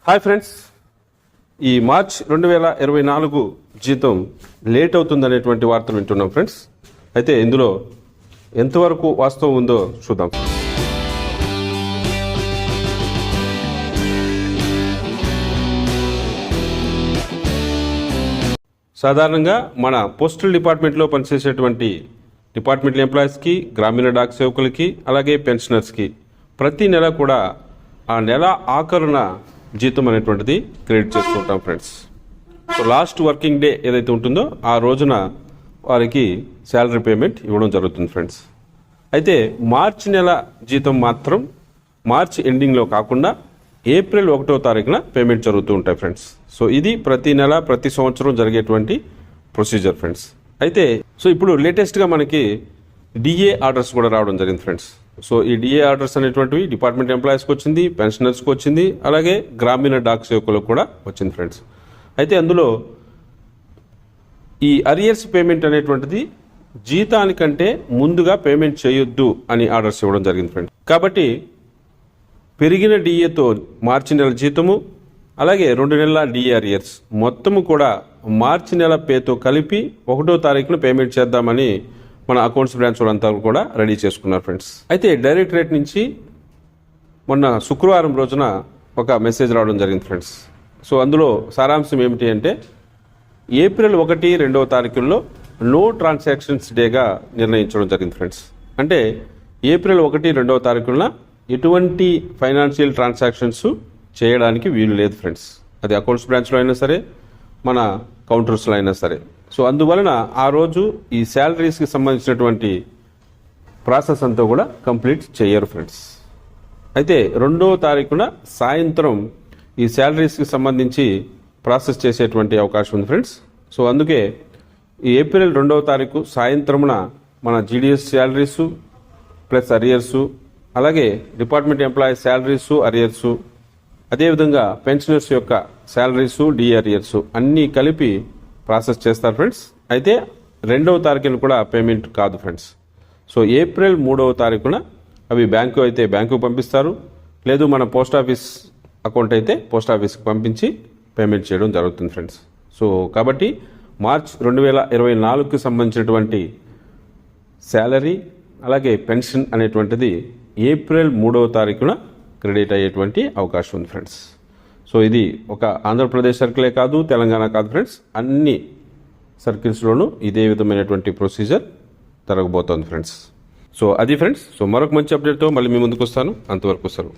Hi friends, ఈ March 2024 జీతం late అవుతుందనేటువంటి వార్తలు వింటున్నాం ఫ్రెండ్స్. అయితే ఇందులో ఎంతవరకు వాస్తవం ఉందో చూద్దాం. సాధారణంగా మన పోస్టల్ డిపార్ట్మెంట్లో పనిచేసేటువంటి డిపార్ట్మెంటల్ ఎంప్లాయీస్కి, గ్రామీణ డాక్ సేవకులకి, అలాగే పెన్షనర్స్కి ప్రతి నెల కూడా ఆ నెల ఆఖరున జీతం అనేటువంటిది క్రెడిట్ చేసుకుంటాం friends. So last working day ఏదైతే ఉంటుందో ఆ రోజున వారికి శాలరీ పేమెంట్ ఇవ్వడం జరుగుతుంది ఫ్రెండ్స్. అయితే మార్చి నెల జీతం మాత్రం మార్చ్ ఎండింగ్లో కాకుండా ఏప్రిల్ 1వ తారీఖున పేమెంట్ జరుగుతూ ఉంటాయి ఫ్రెండ్స్. సో ఇది ప్రతి నెల ప్రతి సంవత్సరం జరిగేటువంటి ప్రొసీజర్ ఫ్రెండ్స్. అయితే ఇప్పుడు లేటెస్ట్గా మనకి డిఏ ఆర్డర్స్ కూడా రావడం జరిగింది ఫ్రెండ్స్. సో ఈ డిఏ ఆర్డర్స్ అనేటువంటివి డిపార్ట్మెంట్ ఎంప్లాయీస్కి వచ్చింది, పెన్షనర్స్కి వచ్చింది, అలాగే గ్రామీణ డాక్ సేవకులకు కూడా వచ్చింది ఫ్రెండ్స్. అయితే అందులో ఈ అరియర్స్ పేమెంట్ అనేటువంటిది జీతానికంటే ముందుగా పేమెంట్ చేయొద్దు అని ఆర్డర్స్ ఇవ్వడం జరిగింది ఫ్రెండ్స్. కాబట్టి పెరిగిన డిఏతో మార్చి నెల జీతము, అలాగే 2 నెలల డిఏ అరియర్స్ మొత్తము కూడా మార్చి నెల పేతో కలిపి 1వ తారీఖున పేమెంట్ చేద్దామని మన అకౌంట్స్ బ్రాంచ్ వాళ్ళంతా కూడా రెడీ చేసుకున్నారు ఫ్రెండ్స్. అయితే డైరెక్టరేట్ నుంచి మొన్న శుక్రవారం రోజున ఒక మెసేజ్ రావడం జరిగింది ఫ్రెండ్స్. సో అందులో సారాంశం ఏమిటి అంటే ఏప్రిల్ 1, 2వ తారీఖుల్లో నో ట్రాన్సాక్షన్స్ డేగా నిర్ణయించడం జరిగింది ఫ్రెండ్స్. అంటే ఏప్రిల్ 1, 2వ తారీఖున ఎటువంటి ఫైనాన్షియల్ ట్రాన్సాక్షన్స్ చేయడానికి వీలు లేదు ఫ్రెండ్స్. అది అకౌంట్స్ బ్రాంచ్లో అయినా సరే, మన కౌంటర్స్లో అయినా సరే. సో అందువలన ఆ రోజు ఈ శాలరీస్కి సంబంధించినటువంటి ప్రాసెస్ అంతా కూడా కంప్లీట్ చేయరు ఫ్రెండ్స్. అయితే 2వ తారీఖున సాయంత్రం ఈ శాలరీస్కి సంబంధించి ప్రాసెస్ చేసేటువంటి అవకాశం ఉంది ఫ్రెండ్స్. సో అందుకే ఈ ఏప్రిల్ 2వ తారీఖు సాయంత్రమున మన జీడిఎస్ శాలరీసు ప్లస్ అరియర్సు, అలాగే డిపార్ట్మెంట్ ఎంప్లాయీస్ శాలరీసు, అరియర్సు, అదేవిధంగా పెన్షనర్స్ యొక్క శాలరీసు, డిఏ అరియర్సు అన్నీ కలిపి ప్రాసెస్ చేస్తారు ఫ్రెండ్స్. అయితే 2వ తారీఖున కూడా పేమెంట్ కాదు ఫ్రెండ్స్. సో ఏప్రిల్ 3వ తారీఖున అవి బ్యాంకు అయితే బ్యాంకుకు పంపిస్తారు, లేదు మన పోస్ట్ ఆఫీస్ అకౌంట్ అయితే పోస్ట్ ఆఫీస్కి పంపించి పేమెంట్ చేయడం జరుగుతుంది ఫ్రెండ్స్. సో కాబట్టి మార్చ్ 2024కి సంబంధించినటువంటి శాలరీ అలాగే పెన్షన్ అనేటువంటిది ఏప్రిల్ 3వ తారీఖున క్రెడిట్ అయ్యేటువంటి అవకాశం ఉంది ఫ్రెండ్స్. సో ఇది ఒక ఆంధ్రప్రదేశ్ సర్కిలే కాదు, తెలంగాణ కాదు ఫ్రెండ్స్, అన్ని సర్కిల్స్లోనూ ఇదే విధమైనటువంటి ప్రొసీజర్ జరగబోతోంది ఫ్రెండ్స్. సో అది ఫ్రెండ్స్. సో మరొక మంచి అప్డేట్తో మళ్ళీ మీ ముందుకు వస్తాను. అంతవరకు సెలవు.